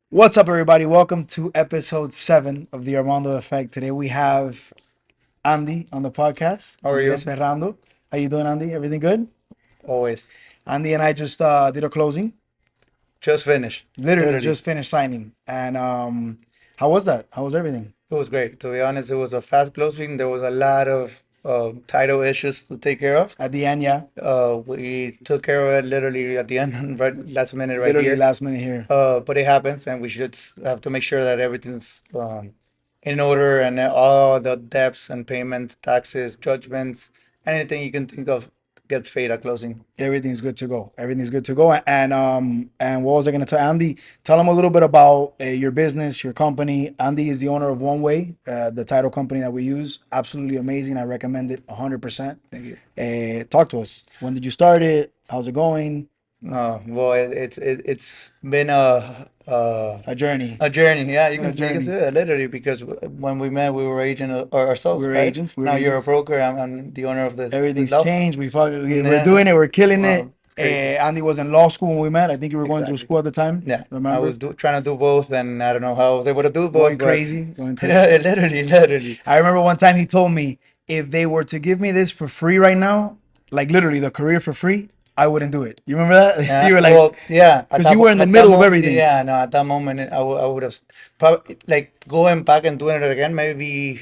What's up, everybody? Welcome to episode 7 of the Armando Effect. Today we have Andy on the podcast, How are Andrés you? Fernando. How you doing, Andy? Everything good? Always. Andy and I just did a closing. Just finished. Literally Literally. just finished signing. And how was that? How was everything? It was great. To be honest, it was a fast closing. There was a lot of title issues to take care of. At the end, yeah. We took care of it literally at the end, right, last minute, right Literally here. last minute here. But it happens, and we should have to make sure that everything's in order and all the debts and payments, taxes, judgments, anything you can think of gets paid at closing. Everything's good to go. Everything's good to go. And what was I going to tell Andy? Tell him a little bit about your business, your company. Andy is the owner of One Way, the title company that we use. Absolutely amazing. I recommend it 100%. Thank you. Talk to us. When did you start it? How's it going? Well, it's been A journey. a journey. Yeah, A you can journey. say that literally because when we met, we were agent ourselves, We're right? agents. We're Now you're a agents. broker. I'm the owner of this Everything's law firm. changed. We're Yeah, doing it. We're killing it. well, it's crazy. Andy was in law school when we met. I think you were going through Exactly. school at the time. Yeah, I Remember? was trying to do both, and I don't know how I was able to do both, Going but crazy. Going crazy. yeah, literally. I remember one time he told me if they were to give me this for free right now, like literally the career for free, I wouldn't do it. You remember that? Yeah, You were like, well, yeah. because you were in the At that middle of moment, everything. yeah, no, at that moment, I would have probably like going back and doing it again. Maybe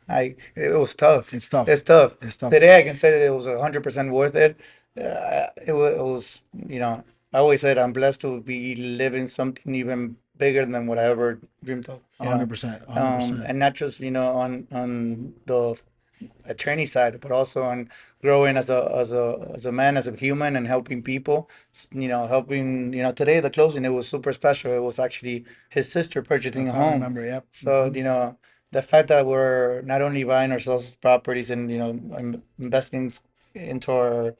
like it was tough. It's tough. It's tough. It's tough. Today I can say that it was 100% worth it. It was, I always said I'm blessed to be living something even bigger than what I ever dreamed of. 100%. 100%. And not just on the attorney side, but also on growing as a man, as a human, and helping people. Helping. Today the closing it was super special. It was actually his sister A purchasing a family home. member. Yep. So the fact that we're not only buying ourselves properties and investing into our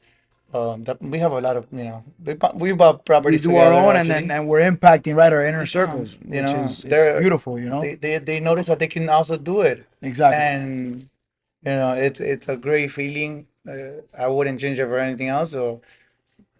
that we have a lot of we bought We properties do our together own, and then actually. and we're impacting right our inner circles, which is They're beautiful. You know. they notice that they can also do it, Exactly. and it's a great feeling. I wouldn't change it for anything else. So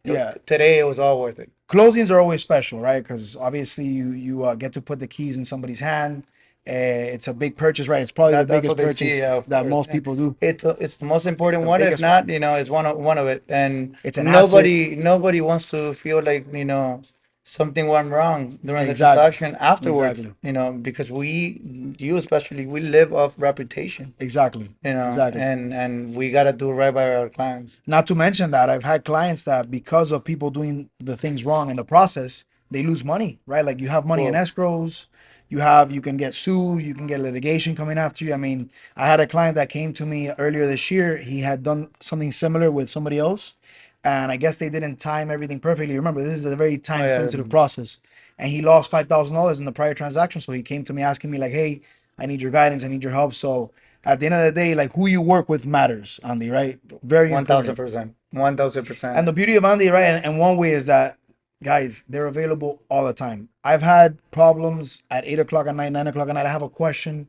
Yeah. today it was all worth it. Closings are always special, right? Because obviously you get to put the keys in somebody's hand. It's a big purchase, right? It's probably the That's biggest what they see, purchase yeah, of that course. most And people do. it's the most It's important the one. If biggest not, one. it's one of it. And It's an asset. nobody wants to feel like something went wrong during the Exactly. transaction afterwards. Exactly. Because you especially, we live off reputation. Exactly. Exactly. And we gotta do right by our clients. Not to mention that I've had clients that because of people doing the things wrong in the process, they lose money, right? Like you have money in Well, escrows, you can get sued, you can get litigation coming after you. I mean, I had a client that came to me earlier this year. He had done something similar with somebody else, and I guess they didn't time everything perfectly. Remember, this is a very oh time yeah, sensitive process, and he lost $5,000 in the prior transaction. So he came to me asking me like, "Hey, I need your guidance, I need your help." So at the end of the day, like who you work with matters, Andy, right? Very one thousand important. percent, 1000%. And the beauty of Andy, right, and one way is that, guys, they're available all the time. I've had problems at 8 o'clock at night, 9 o'clock at night. I have a question.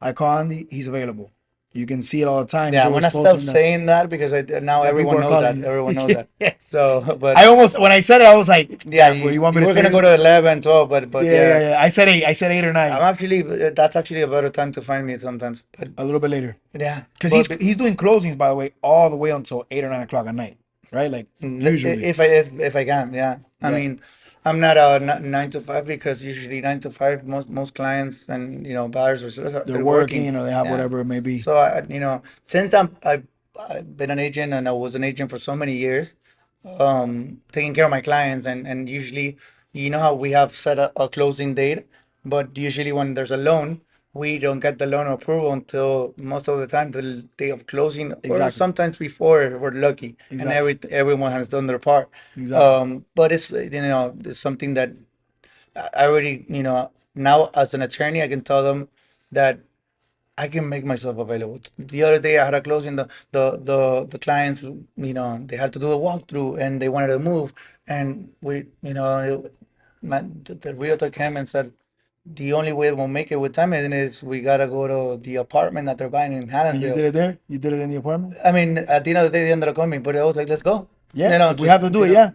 I call Andy, he's available. You can see it all the time. He's Yeah, I'm always gonna stop posting that. saying that because now Yeah, people everyone are knows that. calling. Everyone knows that. Yeah. So, but I almost, when I said it, I was like, yeah, damn, what do you want me you to were say gonna go this? to 11, 12, but Yeah, yeah, yeah, yeah. I said eight. I said 8 or 9. I'm actually that's actually a better time to find me sometimes. But A little bit later. yeah, Because but he's doing closings, by the way, all the way until 8 or 9 o'clock at night, right? Like, usually. if I can, yeah. I Yeah. mean, I'm not a 9 to 5 because usually 9 to 5 most clients and buyers or sellers They're they're working. working or they have Yeah. whatever it may be. So since I've been an agent and I was an agent for so many years, taking care of my clients and usually how we have set a closing date, but usually when there's a loan, we don't get the loan approval until most of the time the day of closing or Exactly. sometimes before if we're lucky and Exactly. everyone has done their part. Exactly. But it's something that I already now as an attorney I can tell them that I can make myself available. The other day I had a closing. The clients, they had to do a walkthrough and they wanted to move, and the realtor came and said the only way we'll make it with time is we gotta go to the apartment that they're buying in And you did Hallandale. it there? You did it in the apartment? I mean, at the end of the day, they ended up coming, but I was like, let's go. Yeah, if we have to do it, yeah.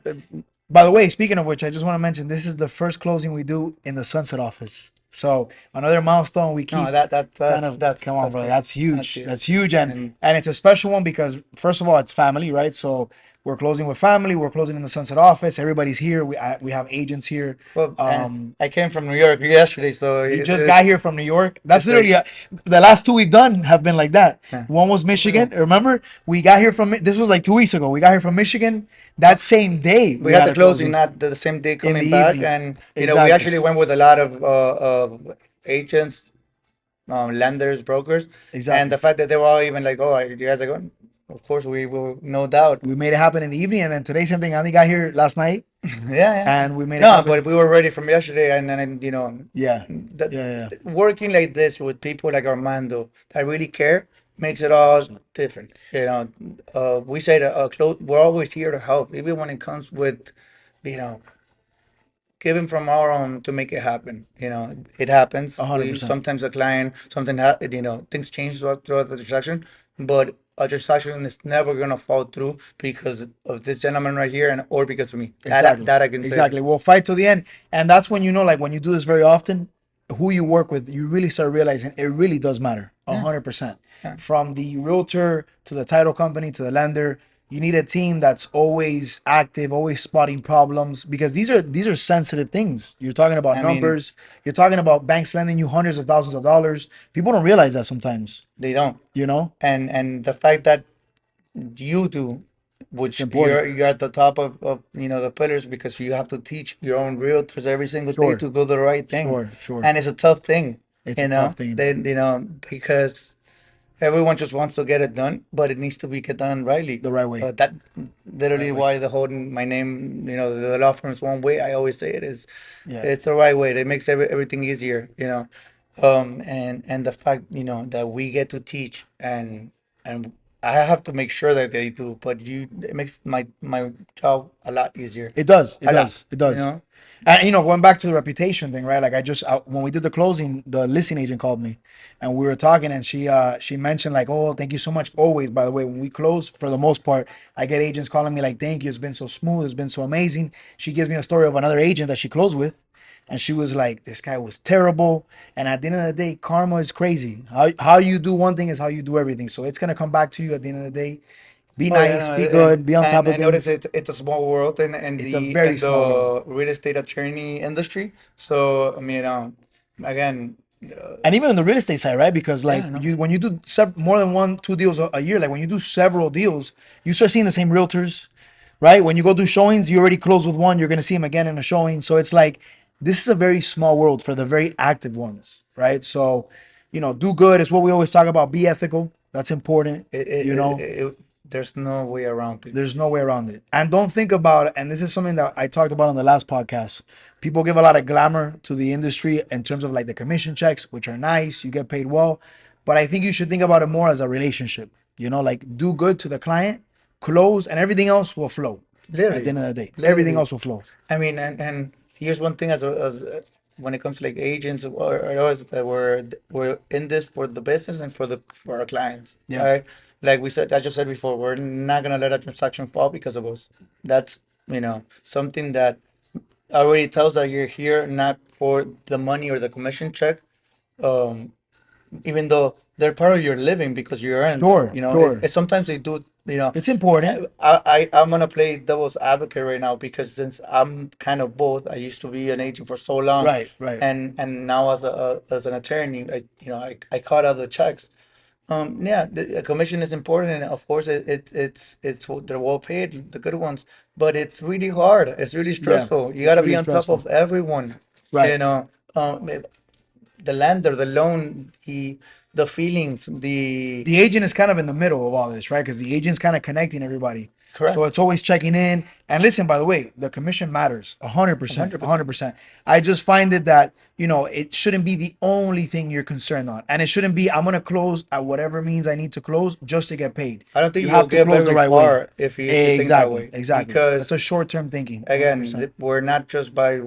By the way, speaking of which, I just want to mention this is the first closing we do in the Sunset office. So another milestone we No, keep kind of come on, that's brother. great. That's That's huge. huge. That's huge, And and it's a special one because first of all, it's family, right? So we're closing with family. We're closing in the Sunset office. Everybody's here. We have agents here. well, and Um, I came from New York yesterday, so he just got here it's from New York. That's it's like literally the last two we've done have been like that. yeah. One was Well, Michigan. Remember, we got here from this was like 2 weeks ago. We got here from Michigan. That same day we we had had the a closing closing not the same day in the coming back, evening. and we Exactly. actually went with a lot of agents, lenders, brokers, and Exactly. the fact that they were all even like, "Oh, you guys are going." Of course, we will, no doubt. We made it happen in the evening, and then today same thing. Andy got here last night, Yeah, yeah. and we made it No, but happen. we were ready from yesterday, and then Yeah, that yeah, yeah. working like this with people like Armando that really care makes it all 100%. different. We say that we're always here to help, even when it comes with, you know, giving from our own to make it happen. It happens. A hundred We percent. sometimes a client, things change throughout the transaction, but a transaction is never gonna fall through because of this gentleman right here, and or because of me. That Exactly. that I can say. Exactly. We'll fight to the end, and that's when you know, like when you do this very often, who you work with, you really start realizing it really does matter. A Yeah, hundred percent. yeah. From the realtor to the title company to the lender, you need a team that's always active, always spotting problems because these are sensitive things. You're talking about I mean, numbers. You're talking about banks lending you hundreds of thousands of dollars. People don't realize that sometimes. they don't. You know, And the fact that you do, it's which important. you're at the top of the pillars because you have to teach your own realtors every single day Sure, to do the right thing, sure, sure. and it's a tough thing, It's a tough thing. then because everyone just wants to get it done, but it needs to be get done rightly. The right way. That Right literally way. why the whole my name, the law firm is one way. I always say it is, Yeah. it's the right way. It makes everything easier, and the fact that we get to teach and I have to make sure that they do, but it makes my job a lot easier, It does. It a lot, does. It you does. know. And going back to the reputation thing, right? Like when we did the closing, the listing agent called me, and we were talking, and she mentioned like, "Oh, thank you so much." Always, by the way, when we close, for the most part, I get agents calling me like, "Thank you. It's been so smooth. It's been so amazing." She gives me a story of another agent that she closed with, and she was like, "This guy was terrible." And at the end of the day, karma is crazy. How you do one thing is how you do everything. So it's gonna come back to you at the end of the day. Be Oh yeah, nice. no, Be good. Be on top and of I notice things. it's a small world in It's a the very small world. real estate attorney industry. So I mean, again, And even on the real estate side, right? Because like yeah, no, you, when you do more than one, two deals a year, like when you do several deals, you start seeing the same realtors, right? When you go do showings, you already close with one, you're gonna see him again in a showing. So it's like this is a very small world for the very active ones, right? So, do good is what we always talk about. Be ethical. That's important. You know, there's no way around it. there's no way around it. And don't think about it. And this is something that I talked about on the last podcast. People give a lot of glamour to the industry in terms of like the commission checks, which are nice. You get paid well. But I think you should think about it more as a relationship. Like do good to the client, close, and everything else will flow. At the Literally, end of the day, everything literally. else will flow. I mean, and here's one thing as when it comes to like agents or others that we're in this for the business and for our clients, Yeah, right? Like we said, I just said before, we're not gonna let a transaction fall because of us. That's something that already tells that you're here not for the money or the commission check. Um, Even though they're part of your living because you earn them. sure, sure. Sometimes they do. It's important. I'm gonna play devil's advocate right now because since I'm kind of both, I used to be an agent for so long, Right, right. and now as an attorney, I caught out the checks. Yeah, the commission is important, and of course, they're well paid, the good ones. But it's really hard. It's really Yeah, stressful. You got it's to be really on top stressful. of everyone. You Right. know, um, the lender, the loan, the feelings, the The agent is kind of in the middle of all this, right? Because the agent's kind of connecting everybody. So correct, it's always checking in. And listen, by the way, the commission matters 100%. 100%. 100%. I just find it that, it shouldn't be the only thing you're concerned on. And it shouldn't be, I'm going to close at whatever means I need to close just to get paid. I don't think You you'll have to get close the very right way. far if you think that Exactly. way Exactly. That's because a short term thinking. again, 100%. we're not just by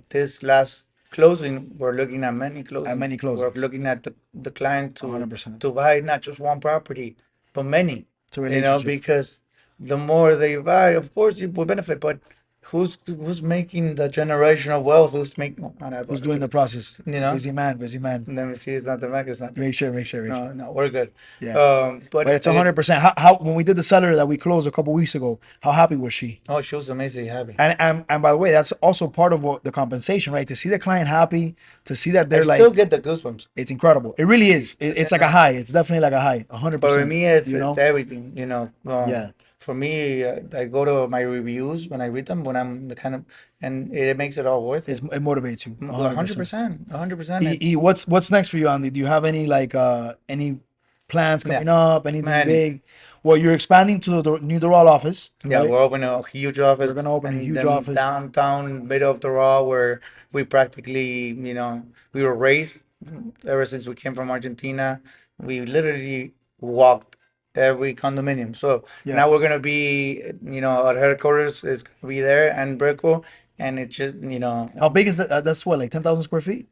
this last closing, we're looking at many At closings. many We're closings. looking at the client to 100%. to buy not just one property, but many. It's a relationship. Because the more they buy, of course you will benefit, but who's making the generational wealth? Who's making? Oh, not Who's doing the process? you know. Busy man, busy man. Let me see. It's not the Mac. It's not the. Make sure. No, no, we're good. Yeah. But But it's 100%. How when we did the seller that we closed a couple weeks ago, how happy was she? oh, she was amazingly happy. And by the way, that's also part of what the compensation, right? To see the client happy, to see that I they're still like, get the goosebumps. it's incredible. It really is. It's like a high. It's definitely like a high. For 100%. me, You it's know? everything, you know. Yeah. For me, I go to my reviews when I read them when I'm the kind of, and it makes it all worth it. It motivates you. A hundred 100%. percent, 100%. What's next for you, Andy? Do you have any like any plans Yeah, coming up? Anything man. big? Well, you're expanding to the new Doral office, Yeah, right? we're opening a huge You're office gonna open a and huge then office. downtown, middle of the raw, where we practically, we were raised ever since we came from Argentina. We literally walked every condominium. So Yeah. now we're gonna be, our headquarters is gonna be there and Brickell, and it just, How big is that? That's what, like 10,000 square feet?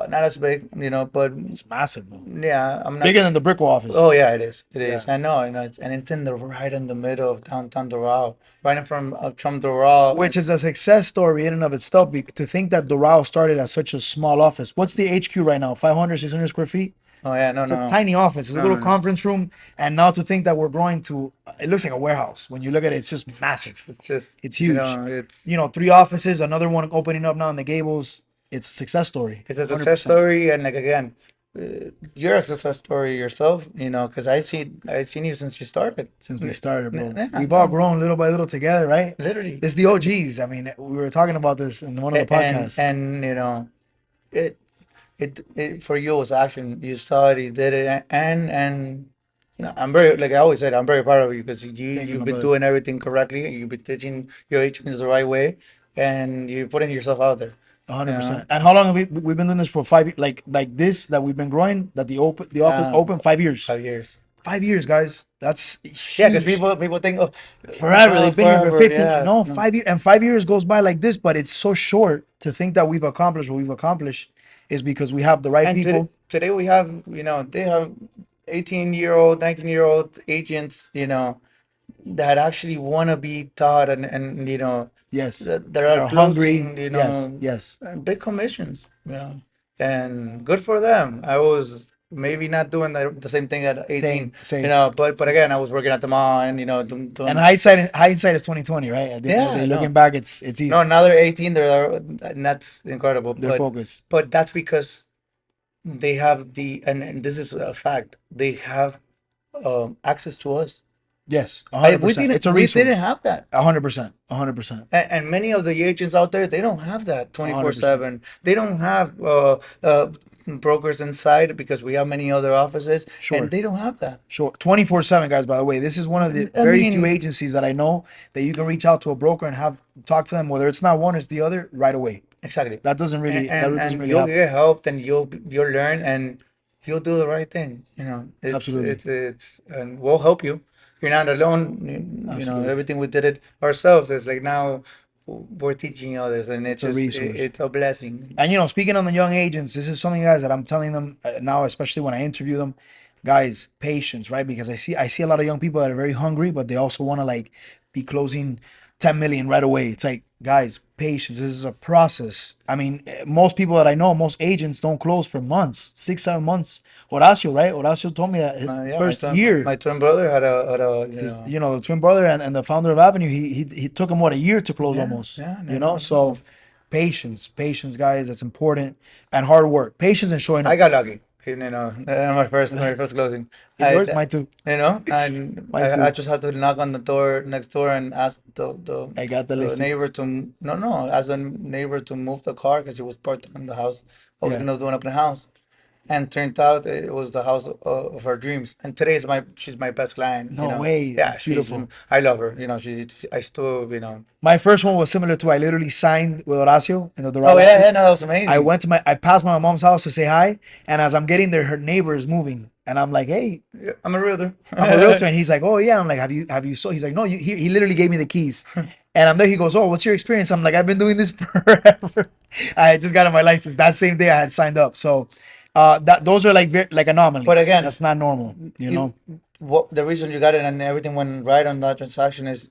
not as big, but It's massive, bro. yeah, I'm not. Bigger than the Brickell office. Oh yeah, it is. It Yeah. is. I know, and it's in the right in the middle of downtown Doral, right in from Doral. Which is a success story in and of itself. To think that Doral started as such a small office. What's the HQ right now? 500, 600 square feet? Oh yeah, no, It's a no, tiny office. It's a no, little no, no. conference room. And now to think that we're growing to, it looks like a warehouse. When you look at it, it's just massive. It's just, It's huge. it's You know, three offices, another one opening up now in the Gables. It's a success story. it's a success 100%. story, and like again, you're a success story yourself, because I seen you since you started. Since we started, bro. Yeah, We've all no, grown little by little together, right? literally, It's the OGs. I mean, we were talking about this in one of the podcasts. and it it for you was action. You saw it, you did it, and I'm very, like I always said, I'm very proud of you because Thank you, you've my been brother. doing everything correctly. You've been teaching your agents the right way, and you're putting yourself out there. You know, 100%. And how long have we've been doing this for 5 years? Like this that we've been growing, that the office open 5 years. 5 years. 5 years, guys. That's Yeah, because huge. people think, oh, Forever. They've been here for forever. 15. Yeah, No, no. 5 years, and 5 years goes by like this, but it's so short. To think that we've accomplished what we've accomplished is because we have the right And people. today we have, they have 18-year-old, 19-year-old agents, that actually want to be taught, and Yes. that That are are hungry. closing, Yes. Yes. big commissions, and good for them. I was maybe not doing the same thing at 18, Same. Same. but again, I was working at the mall and And doing hindsight is 2020, right? At the end of the yeah, day, no, looking back, it's no, easy. now they're 18, and that's incredible. Their focus. But that's because they have and this is a fact, they have access to us. Yes, I 100%. It's a we didn't resource. have that. 100%. 100%. And many of the agents out there, they don't have that 100%. 24/7. They don't have brokers inside because we have many other offices, and Sure. they don't have that. Sure. 24/7, guys, by the way. This is one of the I very few mean, agencies that I know that you can reach out to a broker and have talk to them, whether it's not one, it's the other, right away. exactly. That doesn't And really you'll happen. get helped, and you'll learn, and you'll do the right thing. Absolutely. And we'll help you. You're not alone. Absolutely. Everything we did it ourselves. It's like now we're teaching others, and It's a resource. it's a blessing. And speaking on the young agents, this is something, guys, that I'm telling them now, especially when I interview them, guys, patience, right? Because I see a lot of young people that are very hungry, but they also want to like be closing 10 million right away. It's like, guys, patience. This is a process. I mean, most people that I know, most agents don't close for months, 6, 7 months. Horacio, right? Horacio told me that his Yeah, first year, my twin brother had a his, the twin brother and the founder of Avenue, he took him what, a year to close yeah, almost. yeah, You no, know, no, no. so patience, guys, that's important, and hard work, patience and showing I up. got lucky. My first closing. Yours, mine too. And Mine I too. just had to knock on the door next door and ask I got the the listing. neighbor to no, ask the neighbor to move the car because it was parked in the house. I was Yeah. gonna do it up in the house, and turned out it was the house of her dreams. And today is she's my best client. No way. Yeah, That's she's beautiful. I love her. I still My first one was similar to, I literally signed with Horacio in the Oh Doral yeah, yeah, office. no, that was I amazing. went to I passed my mom's house to say hi, and as I'm getting there, her neighbor is moving, and I'm like, "Hey, Yeah, I'm a realtor. I'm a realtor," and he's like, "Oh yeah." I'm like, "Have you so?" He's like, "No." He literally gave me the keys, and I'm there. He goes, "Oh, what's your experience?" I'm like, "I've been doing this forever. I just got my license that same day I had signed up." So, those are like like But anomalies. again, That's not normal, you you know. what the reason you got it and everything went right on that transaction is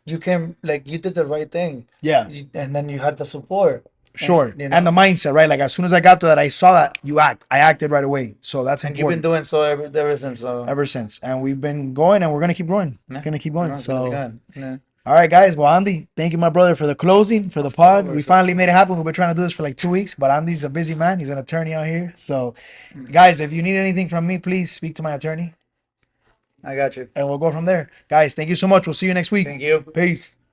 you came like you did the right thing, Yeah, and then you had the support, and sure. And the mindset, right? Like as soon as I got to that, I saw that you act. I acted right away. So that's and you've been important doing so ever since. So ever since. And we've been going and we're going to keep growing. It's yeah, going to keep going. no, it's gonna be So, good. Yeah, all right, guys. Well, Andy, thank you, my brother, for the closing, for the of pod. We course, of finally made it course. happen. We've been trying to do this for like 2 weeks, but Andy's a busy man. He's an attorney out here. So, guys, if you need anything from me, please speak to my attorney I got you. and we'll go from there. Guys, thank you so much. We'll see you next week. Thank you. Peace.